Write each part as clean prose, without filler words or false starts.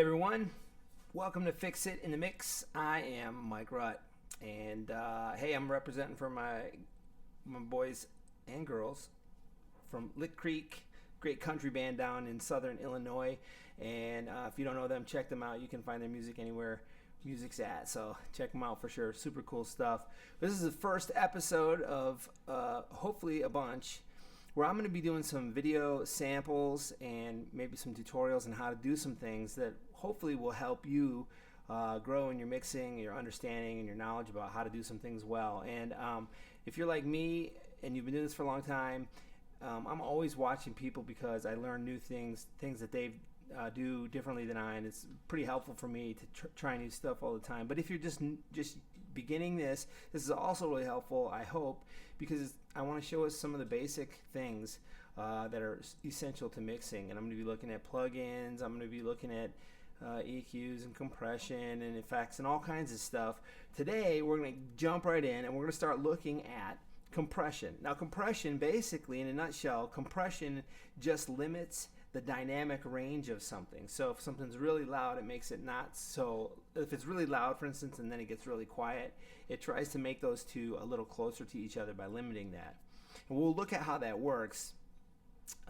everyone, welcome to Fix It in the Mix. I am Mike Rutt, and hey, I'm representing for my boys and girls from Lick Creek, great country band down in southern Illinois. And if you don't know them, check them out. You can find their music anywhere music's at, so check them out for sure. Super cool stuff. This is the first episode of hopefully a bunch, where I'm going to be doing some video samples and maybe some tutorials on how to do some things that hopefully will help you grow in your mixing, your understanding, and your knowledge about how to do some things well. And if you're like me and you've been doing this for a long time, I'm always watching people because I learn new things that they do differently than I, and it's pretty helpful for me to try new stuff all the time. But if you're just beginning this is also really helpful, I hope, because I want to show us some of the basic things that are essential to mixing. And I'm going to be looking at plugins, I'm going to be looking at EQs and compression and effects and all kinds of stuff. Today we're going to jump right in and we're going to start looking at compression. Now, compression, basically, in a nutshell, compression just limits the dynamic range of something. So if something's really loud, it makes it not so. If it's really loud, for instance, and then it gets really quiet, it tries to make those two a little closer to each other by limiting that. And we'll look at how that works.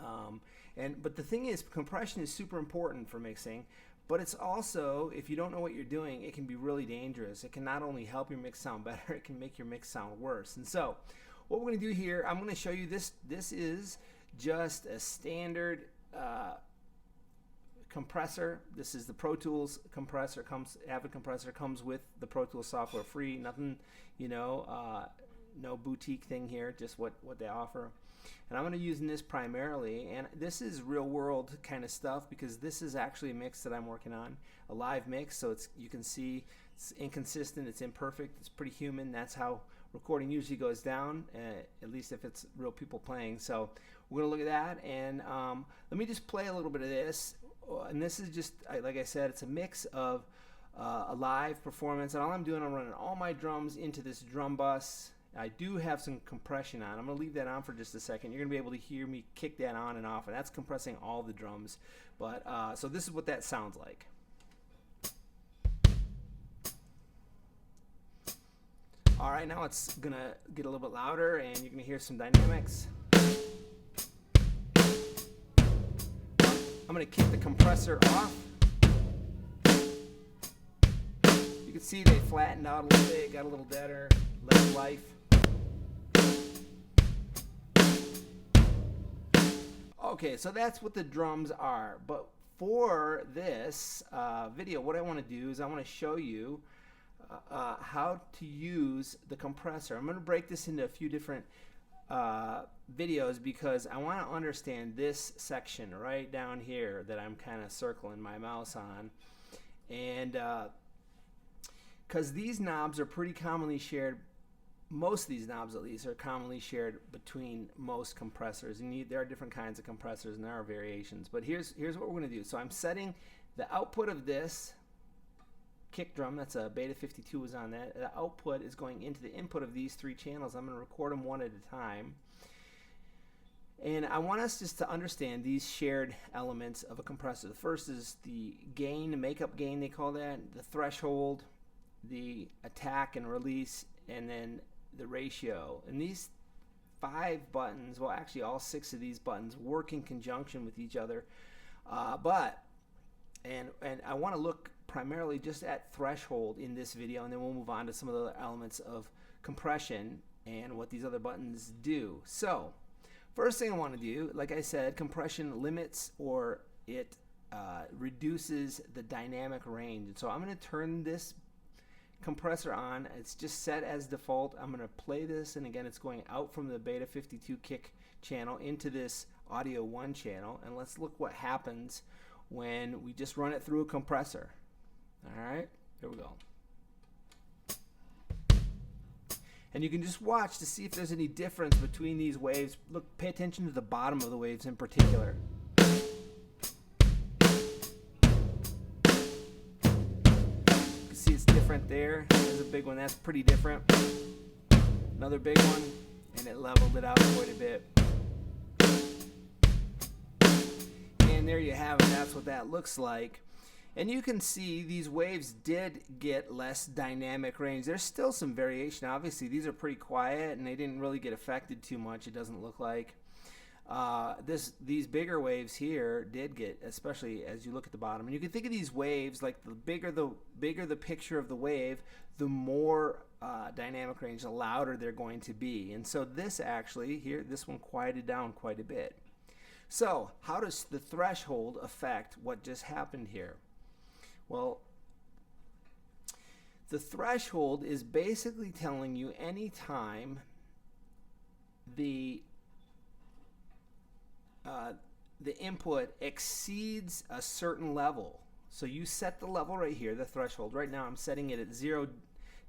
But the thing is, compression is super important for mixing, but it's also, if you don't know what you're doing, it can be really dangerous. It can not only help your mix sound better, it can make your mix sound worse. And so what we're going to do here, I'm going to show you this. This is just a standard compressor. This is the Pro Tools compressor. Avid compressor comes with the Pro Tools software free. Nothing, no boutique thing here. Just what they offer. And I'm going to use this primarily. And this is real world kind of stuff because this is actually a mix that I'm working on, a live mix. So you can see it's inconsistent. It's imperfect. It's pretty human. That's how recording usually goes down, at least if it's real people playing. So we're going to look at that, and let me just play a little bit of this. And this is just, like I said, it's a mix of a live performance, and all I'm doing, I'm running all my drums into this drum bus. I do have some compression on. I'm going to leave that on for just a second. You're going to be able to hear me kick that on and off, and that's compressing all the drums. But so this is what that sounds like. All right, now it's going to get a little bit louder, and you're going to hear some dynamics. I'm going to kick the compressor off. You can see they flattened out a little bit, got a little deader, less life. Okay, so that's what the drums are. But for this video, what I want to do is I want to show you how to use the compressor. I'm going to break this into a few different videos because I want to understand this section right down here that I'm kind of circling my mouse on. And because these knobs are pretty commonly shared, most of these knobs at least are commonly shared between most compressors. And there are different kinds of compressors and there are variations. But here's what we're going to do. So I'm setting the output of this kick drum, that's a Beta 52 is on that. The output is going into the input of these three channels. I'm going to record them one at a time. And I want us just to understand these shared elements of a compressor. The first is the gain, the makeup gain they call that, the threshold, the attack and release, and then the ratio. And these 5 buttons, well actually all 6 of these buttons work in conjunction with each other. And I want to look primarily just at threshold in this video, and then we'll move on to some of the other elements of compression and what these other buttons do. So first thing I want to do, like I said, compression limits or it reduces the dynamic range. And so I'm going to turn this compressor on. It's just set as default. I'm going to play this, and again it's going out from the Beta 52 kick channel into this Audio 1 channel, and let's look what happens when we just run it through a compressor. Alright, here we go. And you can just watch to see if there's any difference between these waves. Look, pay attention to the bottom of the waves in particular. You can see it's different there. There's a big one, that's pretty different. Another big one, and it leveled it out quite a bit. And there you have it, that's what that looks like. And you can see these waves did get less dynamic range. There's still some variation. Obviously, these are pretty quiet and they didn't really get affected too much, it doesn't look like. These bigger waves here did get, especially as you look at the bottom. And you can think of these waves like the bigger the picture of the wave, the more dynamic range, the louder they're going to be. And so this actually here, this one quieted down quite a bit. So how does the threshold affect what just happened here? Well, the threshold is basically telling you anytime the input exceeds a certain level. So you set the level right here, the threshold. Right now I'm setting it at 0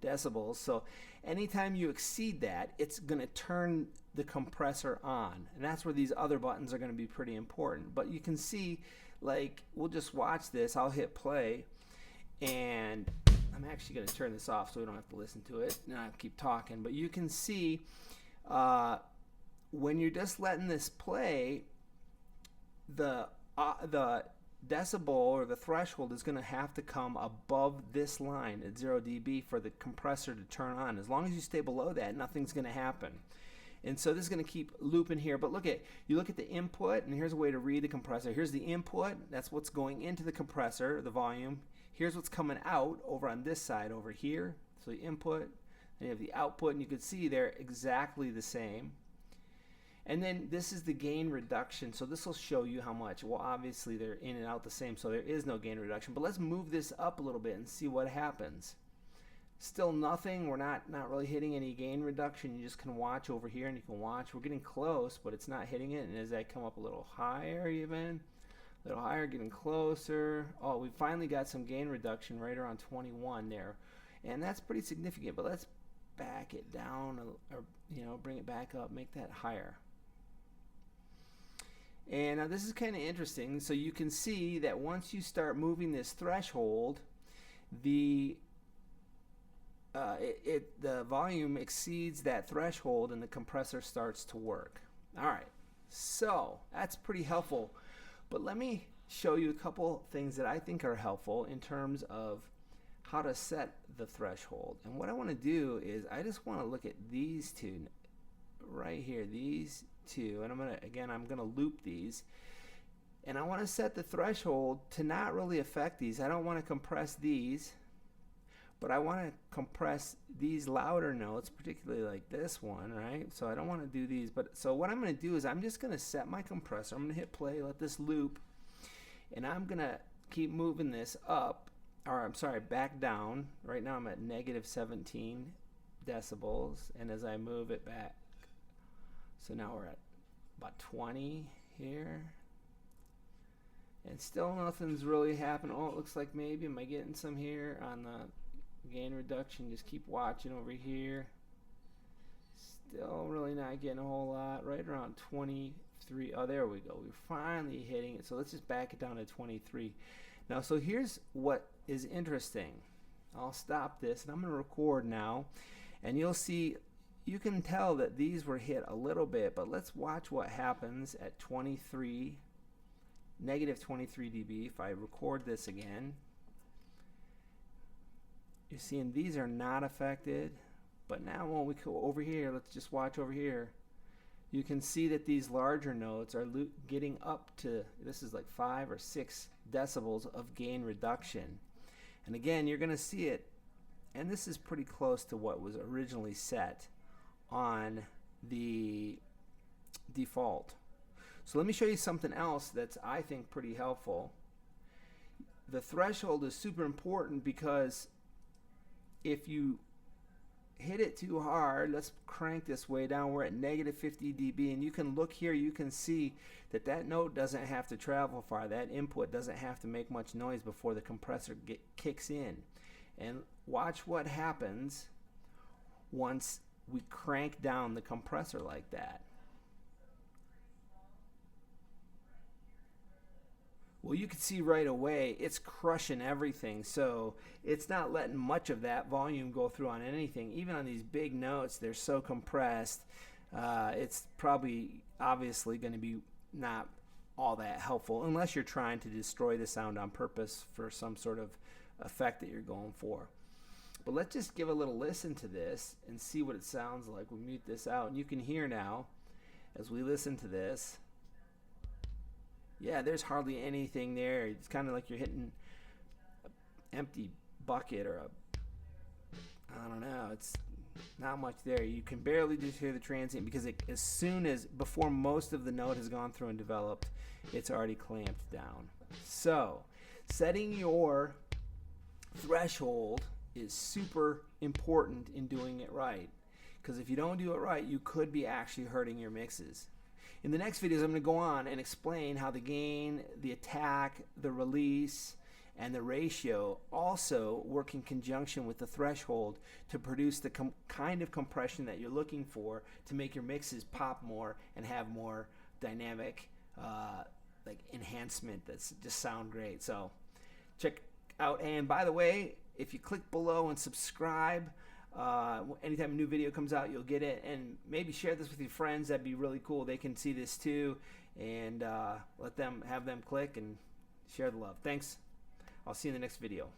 decibels. So anytime you exceed that, it's going to turn the compressor on. And that's where these other buttons are going to be pretty important. But you can see, like, we'll just watch this. I'll hit play. And I'm actually going to turn this off so we don't have to listen to it. And I'll keep talking. But you can see when you're just letting this play, the decibel or the threshold is going to have to come above this line at 0 dB for the compressor to turn on. As long as you stay below that, nothing's going to happen. And so this is going to keep looping here. But you look at the input, and here's a way to read the compressor. Here's the input. That's what's going into the compressor, the volume. Here's what's coming out over on this side over here. So the input, and you have the output, and you can see they're exactly the same. And then this is the gain reduction. So this will show you how much. Well, obviously they're in and out the same, so there is no gain reduction. But let's move this up a little bit and see what happens. Still nothing. We're not really hitting any gain reduction. You just can watch over here, and you can watch. We're getting close, but it's not hitting it. And as I come up a little higher even, a little higher, getting closer. Oh, we finally got some gain reduction right around 21 there. And that's pretty significant. But let's back it down or bring it back up, make that higher. And now this is kind of interesting. So you can see that once you start moving this threshold, the volume exceeds that threshold and the compressor starts to work. All right, so that's pretty helpful. But let me show you a couple things that I think are helpful in terms of how to set the threshold. And what I want to do is I just want to look at these two right here, these two, and I'm gonna loop these, and I want to set the threshold to not really affect these. I don't want to compress these, but I want to compress these louder notes, particularly like this one, right? So I don't want to do these, but so what I'm going to do is I'm just going to set my compressor. I'm going to hit play, let this loop, and I'm going to keep moving this up, or I'm sorry, back down. Right now I'm at negative 17 decibels, and as I move it back, so now we're at about 20 here, and still nothing's really happened. Oh, it looks like maybe, am I getting some here on the gain reduction? Just keep watching over here. Still really not getting a whole lot. Right around 23. Oh, there we go. We're finally hitting it. So let's just back it down to 23. Now, so here's what is interesting. I'll stop this, and I'm going to record now, and you'll see, you can tell that these were hit a little bit, but let's watch what happens at 23, negative 23 dB. If I record this again, you're seeing these are not affected. But now when we go over here, let's just watch over here. You can see that these larger notes are getting up to, this is like 5 or 6 decibels of gain reduction. And again, you're going to see it, and this is pretty close to what was originally set on the default. So let me show you something else that's, I think, pretty helpful. The threshold is super important because if you hit it too hard, let's crank this way down, we're at negative 50 dB, and you can look here, you can see that that note doesn't have to travel far. That input doesn't have to make much noise before the compressor kicks in. And watch what happens once we crank down the compressor like that. Well, you can see right away it's crushing everything, so it's not letting much of that volume go through on anything. Even on these big notes, they're so compressed. It's probably obviously going to be not all that helpful unless you're trying to destroy the sound on purpose for some sort of effect that you're going for. But let's just give a little listen to this and see what it sounds like. We'll mute this out, and you can hear now as we listen to this. Yeah, there's hardly anything there. It's kind of like you're hitting an empty bucket or I don't know. It's not much there. You can barely just hear the transient because as soon as, before most of the note has gone through and developed, it's already clamped down. So, setting your threshold is super important in doing it right, because if you don't do it right, you could be actually hurting your mixes. In the next videos, I'm going to go on and explain how the gain, the attack, the release, and the ratio also work in conjunction with the threshold to produce the kind of compression that you're looking for to make your mixes pop more and have more dynamic like enhancement that's just sound great. So check out, and by the way, if you click below and subscribe, anytime a new video comes out, you'll get it. And maybe share this with your friends. That'd be really cool. They can see this too, and have them click and share the love. Thanks. I'll see you in the next video.